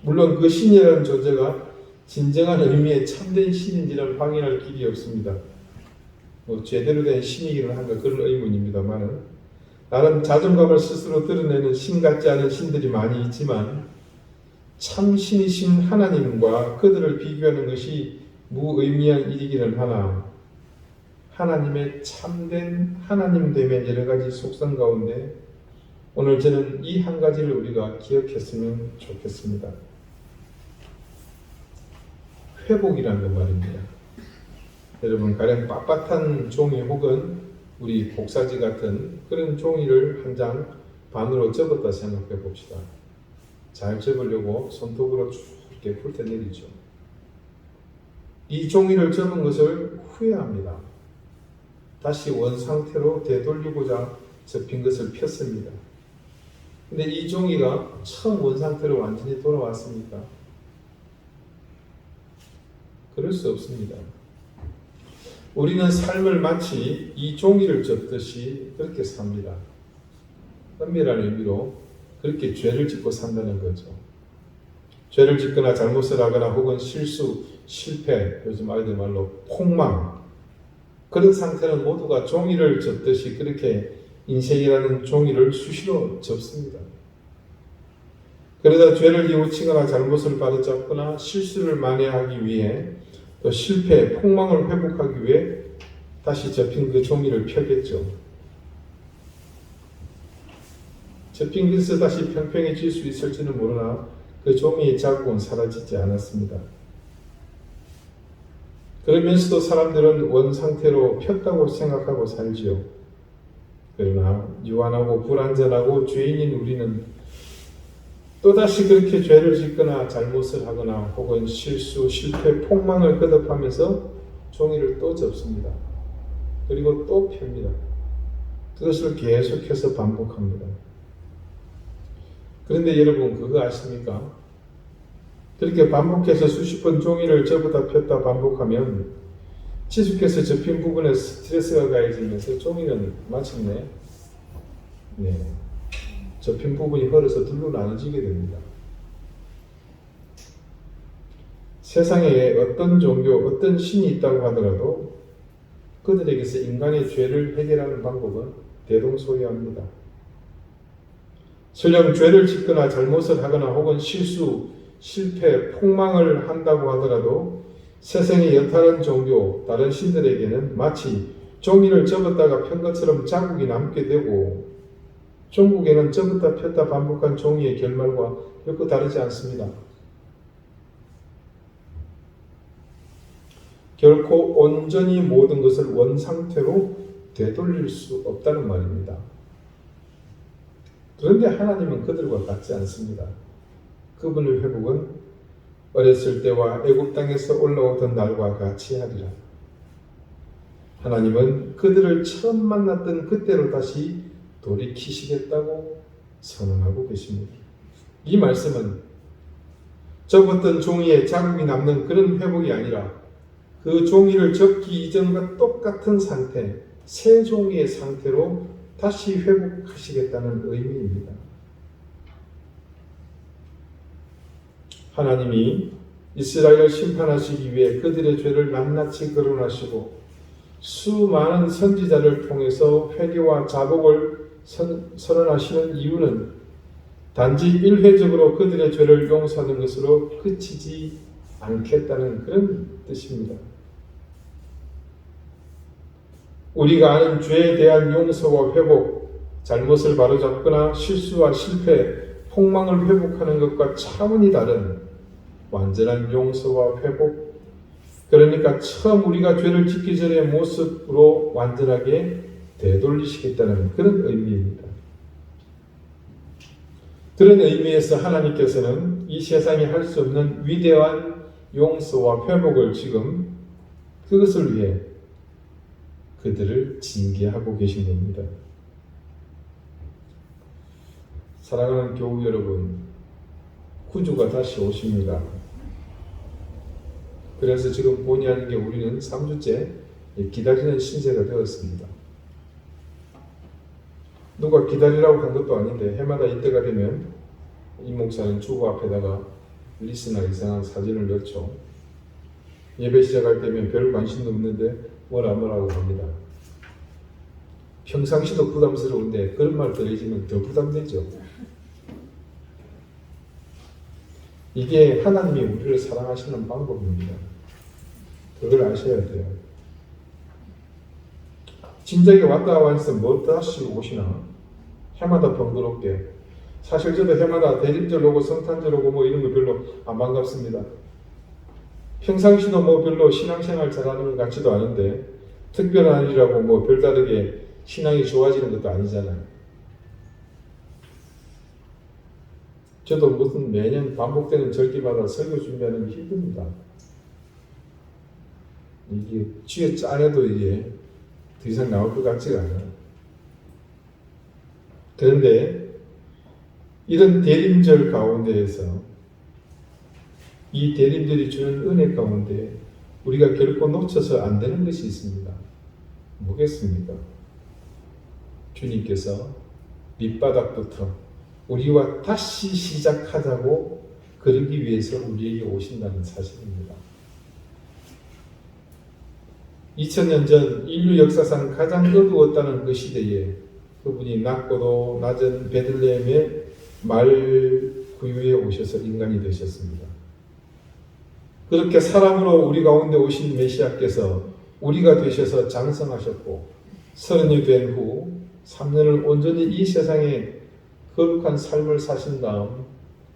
물론 그 신이라는 존재가 진정한 의미의 참된 신인지는 확인할 길이 없습니다. 제대로 된 신이기는 한가 그런 의문입니다만 나름 자존감을 스스로 드러내는 신 같지 않은 신들이 많이 있지만 참 신이신 하나님과 그들을 비교하는 것이 무의미한 일이기는 하나 하나님의 참된 하나님됨의 여러 가지 속성 가운데 오늘 저는 이 한 가지를 우리가 기억했으면 좋겠습니다. 회복이라는 것 말입니다. 여러분 가령 빳빳한 종이 혹은 우리 복사지 같은 그런 종이를 한 장 반으로 접었다 생각해 봅시다. 잘 접으려고 손톱으로 쭉 이렇게 훑어내리죠. 이 종이를 접은 것을 후회합니다. 다시 원상태로 되돌리고자 접힌 것을 폈습니다. 근데 이 종이가 처음 원상태로 완전히 돌아왔습니까? 그럴 수 없습니다. 우리는 삶을 마치 이 종이를 접듯이 그렇게 삽니다. 엄밀한 의미로 그렇게 죄를 짓고 산다는 거죠. 죄를 짓거나 잘못을 하거나 혹은 실수, 실패, 요즘 아이들 말로 폭망 그런 상태는 모두가 종이를 접듯이 그렇게 인생이라는 종이를 수시로 접습니다. 그러다 죄를 뉘우치거나 잘못을 바로잡거나 실수를 만회하기 위해 또 실패, 폭망을 회복하기 위해 다시 접힌 그 종이를 펴겠죠. 접힌 것에서 다시 평평해질 수 있을지는 모르나 그 종이의 자국은 사라지지 않았습니다. 그러면서도 사람들은 원상태로 폈다고 생각하고 살지요. 그러나 유한하고 불완전하고 죄인인 우리는 또다시 그렇게 죄를 짓거나 잘못을 하거나 혹은 실수, 실패, 폭망을 거듭하면서 종이를 또 접습니다. 그리고 또 펴니다. 그것을 계속해서 반복합니다. 그런데 여러분 그거 아십니까? 그렇게 반복해서 수십 번 종이를 접었다 폈다 반복하면 지속해서 접힌 부분에 스트레스가 가해지면서 종이는 마침내 접힌 부분이 헐어서 둘로 나눠지게 됩니다. 세상에 어떤 종교, 어떤 신이 있다고 하더라도 그들에게서 인간의 죄를 해결하는 방법은 대동소이합니다. 설령 죄를 짓거나 잘못을 하거나 혹은 실수, 실패, 폭망을 한다고 하더라도 세상의 여타른 종교, 다른 신들에게는 마치 종이를 접었다가 편 것처럼 자국이 남게 되고 종국에는 접었다 폈다 반복한 종이의 결말과 결코 다르지 않습니다. 결코 온전히 모든 것을 원상태로 되돌릴 수 없다는 말입니다. 그런데 하나님은 그들과 같지 않습니다. 그분의 회복은 어렸을 때와 애굽 땅에서 올라오던 날과 같이 하리라. 하나님은 그들을 처음 만났던 그때로 다시 돌이키시겠다고 선언하고 계십니다. 이 말씀은 접었던 종이에 자국이 남는 그런 회복이 아니라 그 종이를 접기 이전과 똑같은 상태, 새 종이의 상태로 다시 회복하시겠다는 의미입니다. 하나님이 이스라엘을 심판하시기 위해 그들의 죄를 낱낱이 거론하시고 수많은 선지자를 통해서 회개와 자복을 선언하시는 이유는 단지 일회적으로 그들의 죄를 용서하는 것으로 그치지 않겠다는 그런 뜻입니다. 우리가 아는 죄에 대한 용서와 회복, 잘못을 바로잡거나 실수와 실패, 폭망을 회복하는 것과 차원이 다른 완전한 용서와 회복, 그러니까 처음 우리가 죄를 짓기 전의 모습으로 완전하게 되돌리시겠다는 그런 의미입니다. 그런 의미에서 하나님께서는 이 세상에 할 수 없는 위대한 용서와 회복을 지금 그것을 위해 그들을 징계하고 계신 겁니다. 사랑하는 교우 여러분, 구주가 다시 오십니다. 그래서 지금 본의 아니게 우리는 3주째 기다리는 신세가 되었습니다. 누가 기다리라고 한 것도 아닌데 해마다 이때가 되면 이 목사는 주보 앞에다가 리스나 이상한 사진을 넣죠. 예배 시작할 때면 별 관심도 없는데 뭐라고 합니다. 평상시도 부담스러운데 그런 말 들으시면 더 부담되죠. 이게 하나님이 우리를 사랑하시는 방법입니다. 그걸 아셔야 돼요. 진작에 왔다 와서 뭐 다시 오시나? 해마다 번거롭게. 사실 저도 해마다 대림절 오고 성탄절 오고 뭐 이런 거 별로 안 반갑습니다. 평상시도 뭐 별로 신앙생활 잘하는 것 같지도 않은데 특별한 일이라고 뭐 별다르게 신앙이 좋아지는 것도 아니잖아요. 저도 무슨 매년 반복되는 절기마다 설교 준비하는 게 힘듭니다. 이게 쥐에 짜내도 이게 더 이상 나올 것 같지가 않아요. 그런데 이런 대림절 가운데에서 이 대림절이 주는 은혜 가운데 우리가 결코 놓쳐서 안 되는 것이 있습니다. 뭐겠습니까? 주님께서 밑바닥부터 우리와 다시 시작하자고 그러기 위해서 우리에게 오신다는 사실입니다. 2000년 전 인류 역사상 가장 어두웠다는 그 시대에 그분이 낮고도 낮은 베들레헴의 말 구유에 오셔서 인간이 되셨습니다. 그렇게 사람으로 우리 가운데 오신 메시아께서 우리가 되셔서 장성하셨고 30이 된 후 3년을 온전히 이 세상에 거룩한 삶을 사신 다음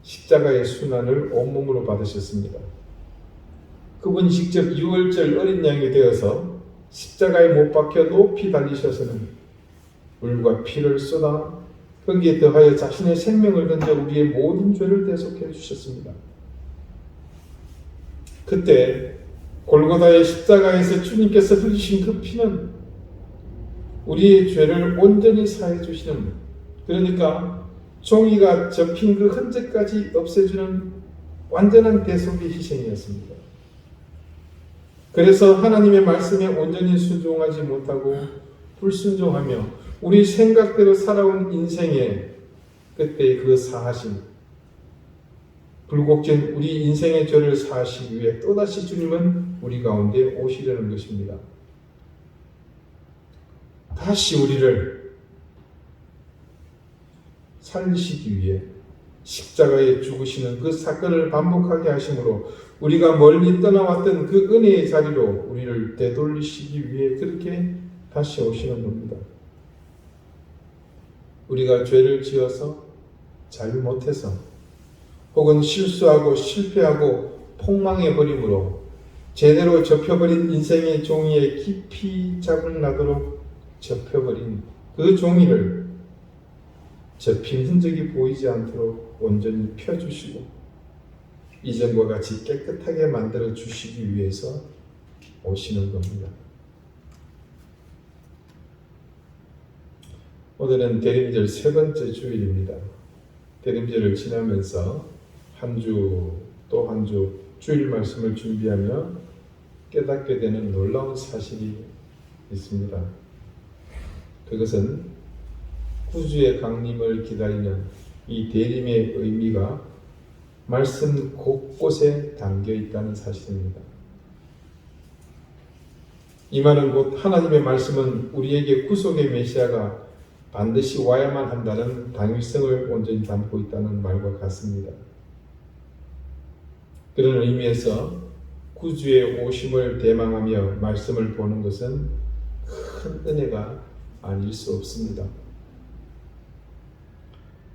십자가의 순환을 온몸으로 받으셨습니다. 그분이 직접 유월절 어린 양이 되어서 십자가에 못 박혀 높이 달리셔서는 물과 피를 쏟아 거기에 더하여 자신의 생명을 던져 우리의 모든 죄를 대속해 주셨습니다. 그때 골고다의 십자가에서 주님께서 흘리신 그 피는 우리의 죄를 온전히 사해 주시는, 그러니까 종이가 접힌 그 흔적까지 없애주는 완전한 대속의 희생이었습니다. 그래서 하나님의 말씀에 온전히 순종하지 못하고 불순종하며 우리 생각대로 살아온 인생에 그때 그 사하심, 불곡진 우리 인생의 죄를 사하시기 위해 또다시 주님은 우리 가운데 오시려는 것입니다. 다시 우리를 살리시기 위해 십자가에 죽으시는 그 사건을 반복하게 하심으로 우리가 멀리 떠나왔던 그 은혜의 자리로 우리를 되돌리시기 위해 그렇게 다시 오시는 겁니다. 우리가 죄를 지어서 잘못해서 혹은 실수하고 실패하고 폭망해버림으로 제대로 접혀버린 인생의 종이에 깊이 잡을 나도록 접혀버린 그 종이를 접힌 흔적이 보이지 않도록 온전히 펴주시고 이전과 같이 깨끗하게 만들어 주시기 위해서 오시는 겁니다. 오늘은 대림절 세 번째 주일입니다. 대림절을 지나면서 한 주 또 한 주 주일 말씀을 준비하며 깨닫게 되는 놀라운 사실이 있습니다. 그것은 구주의 강림을 기다리는 이 대림의 의미가 말씀 곳곳에 담겨 있다는 사실입니다. 이 말은 곧 하나님의 말씀은 우리에게 구속의 메시아가 반드시 와야만 한다는 당위성을 온전히 담고 있다는 말과 같습니다. 그런 의미에서 구주의 오심을 대망하며 말씀을 보는 것은 큰 은혜가 아닐 수 없습니다.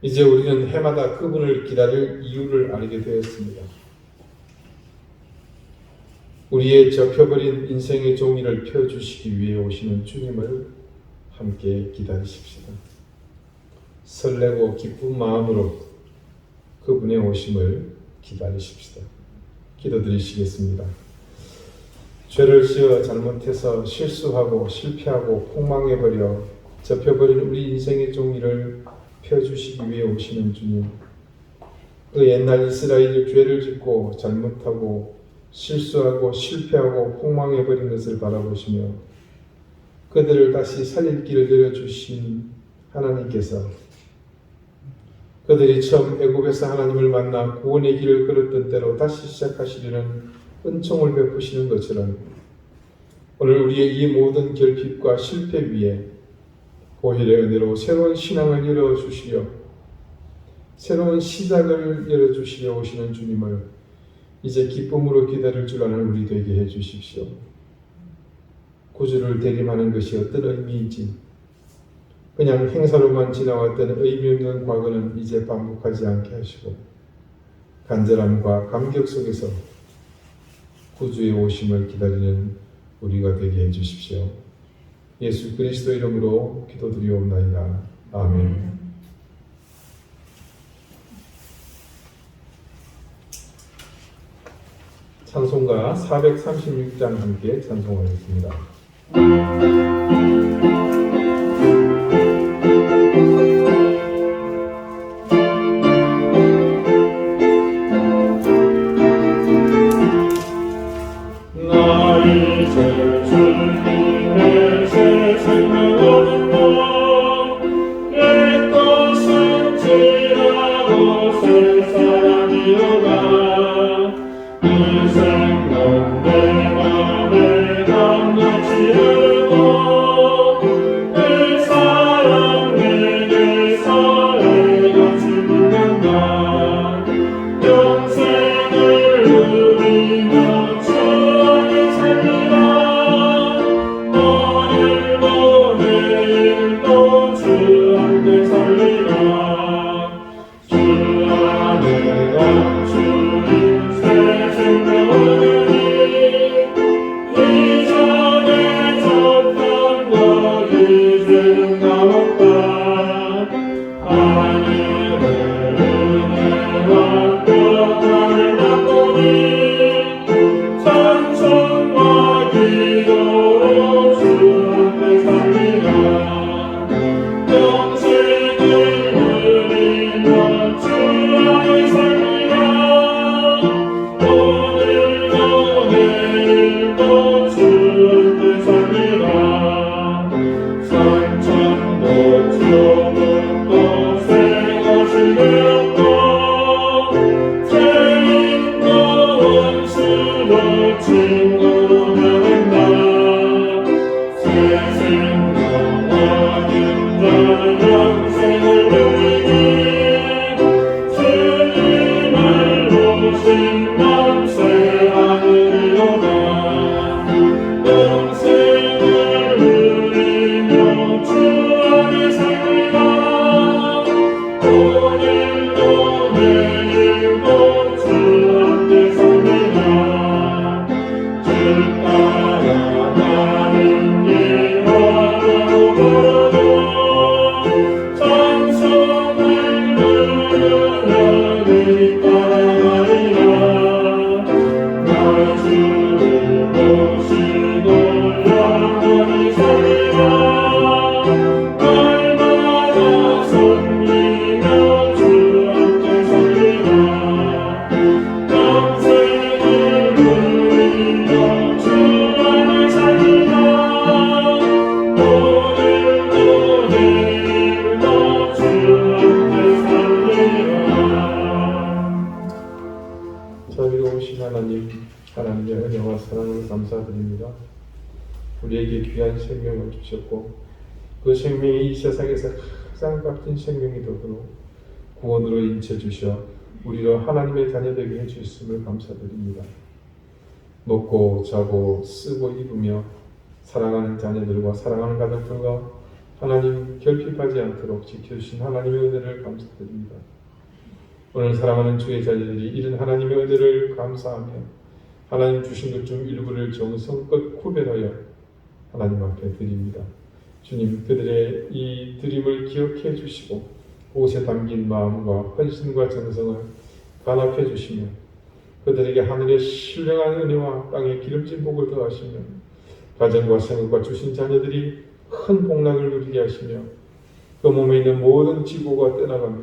이제 우리는 해마다 그분을 기다릴 이유를 알게 되었습니다. 우리의 접혀버린 인생의 종이를 펴주시기 위해 오시는 주님을 함께 기다리십시다. 설레고 기쁜 마음으로 그분의 오심을 기다리십시다. 기도드리시겠습니다. 죄를 지어 잘못해서 실수하고 실패하고 폭망해버려 접혀버린 우리 인생의 종이를 펴주시기 위해 오시는 주님, 그 옛날 이스라엘이 죄를 짓고 잘못하고 실수하고 실패하고 폭망해버린 것을 바라보시며 그들을 다시 살릴 길을 열어주신 하나님께서 그들이 처음 애굽에서 하나님을 만나 구원의 길을 걸었던 때로 다시 시작하시려는 은총을 베푸시는 것처럼 오늘 우리의 이 모든 결핍과 실패 위에 보혈의 은혜로 새로운 신앙을 열어주시려 새로운 시작을 열어주시려 오시는 주님을 이제 기쁨으로 기다릴 줄 아는 우리 되게 해주십시오. 구주를 대림하는 것이 어떤 의미인지 그냥 행사로만 지나왔던 의미 없는 과거는 이제 반복하지 않게 하시고 간절함과 감격 속에서 구주의 오심을 기다리는 우리가 되게 해주십시오. 예수 그리스도 이름으로 기도드리옵나이다. 아멘. 찬송가 436장 함께 찬송하겠습니다. 하나님의 은혜와 사랑을 감사드립니다. 우리에게 귀한 생명을 주셨고 그 생명이 이 세상에서 가장 값진 생명이 되도록 구원으로 인쳐주셔 우리로 하나님의 자녀되게 해주셨음을 감사드립니다. 먹고 자고 쓰고 입으며 사랑하는 자녀들과 사랑하는 가족들과 하나님 결핍하지 않도록 지켜주신 하나님의 은혜를 감사드립니다. 오늘 사랑하는 주의 자녀들이 이런 하나님의 은혜를 감사하며 하나님 주신 것 중 일부를 정성껏 구별하여 하나님 앞에 드립니다. 주님, 그들의 이 드림을 기억해 주시고 옷에 담긴 마음과 헌신과 정성을 간합해 주시며 그들에게 하늘의 신령한 은혜와 땅의 기름진 복을 더하시며 가정과 생업과 주신 자녀들이 큰 복락을 누리게 하시며 그 몸에 있는 모든 지고가 떠나가며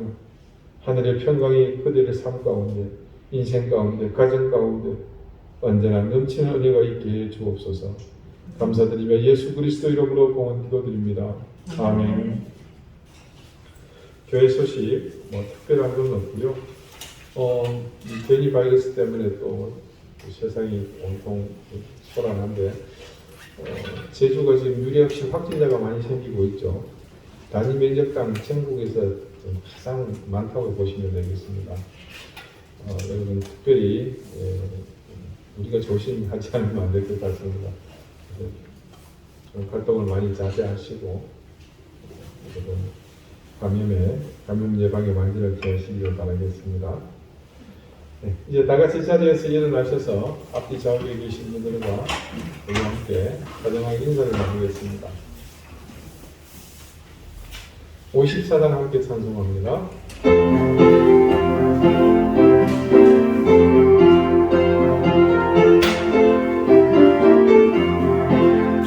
하늘의 평강이 그들의 삶 가운데, 인생 가운데, 가정 가운데 언제나 넘치는 은혜가 있게 해 주옵소서. 감사드리며 예수 그리스도 이름으로 공헌 기도드립니다. 아멘. 교회 소식 특별한 건 없고요. 이 변이 바이러스 때문에 또 세상이 온통 소란한데 제주가 지금 유례 없이 확진자가 많이 생기고 있죠. 단위 면적당 전국에서 가장 많다고 보시면 되겠습니다. 여러분 특별히 우리가 조심하지 않으면 안 될 것 같습니다. 좀 활동을 많이 자제하시고 감염 예방에 만전을 기하시기를 바라겠습니다. 네, 이제 다 같이 자리에서 일어나셔서 앞뒤 좌우에 계신 분들과 우리 함께 가정하게 인사를 나누겠습니다. 54단 함께 찬송합니다.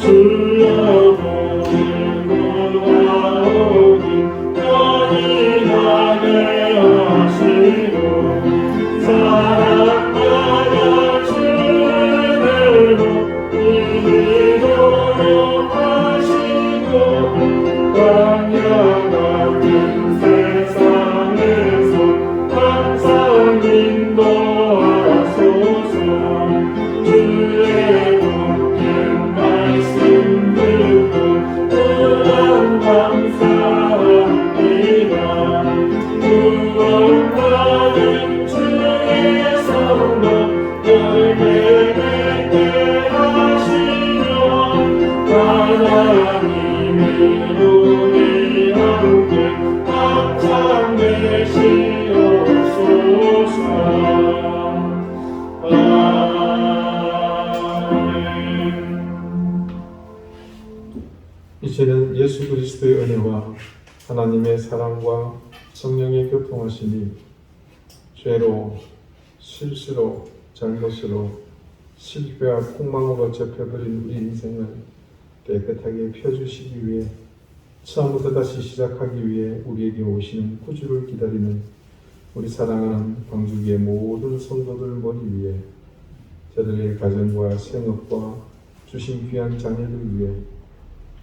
주여 보내오니 너희 나게 하시고 사랑하여 주님으로 이기도록 하시고 광야 같은 세상에서 항상 인도하소서. 주의 복된 말씀 듣고 또한 감사합니다. 구원받은 주의 성도 열매 맺게 하시며 하나님의 우리 함께 항상 되시옵소서. 이제는 예수 그리스도의 은혜와 하나님의 사랑과 성령의 교통하심이 죄로, 실수로, 잘못으로, 실패와 폭망으로 접혀버린 우리 인생을 깨끗하게 펴주시기 위해 처음부터 다시 시작하기 위해 우리에게 오시는 구주를 기다리는 우리 사랑하는 광주교회 모든 성도들 머리 위에 저들의 가정과 생업과 주신 귀한 자녀들 위해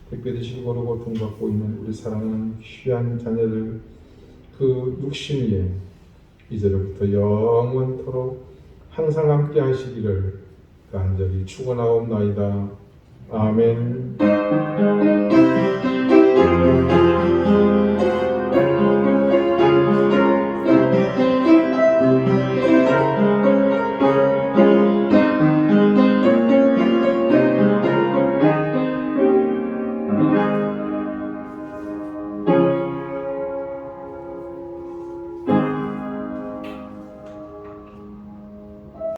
특별히 실고로 고통받고 있는 우리 사랑하는 귀한 자녀들 그 육신 위에 이제로부터 영원토록 항상 함께 하시기를 간절히 축원하옵나이다. 아멘.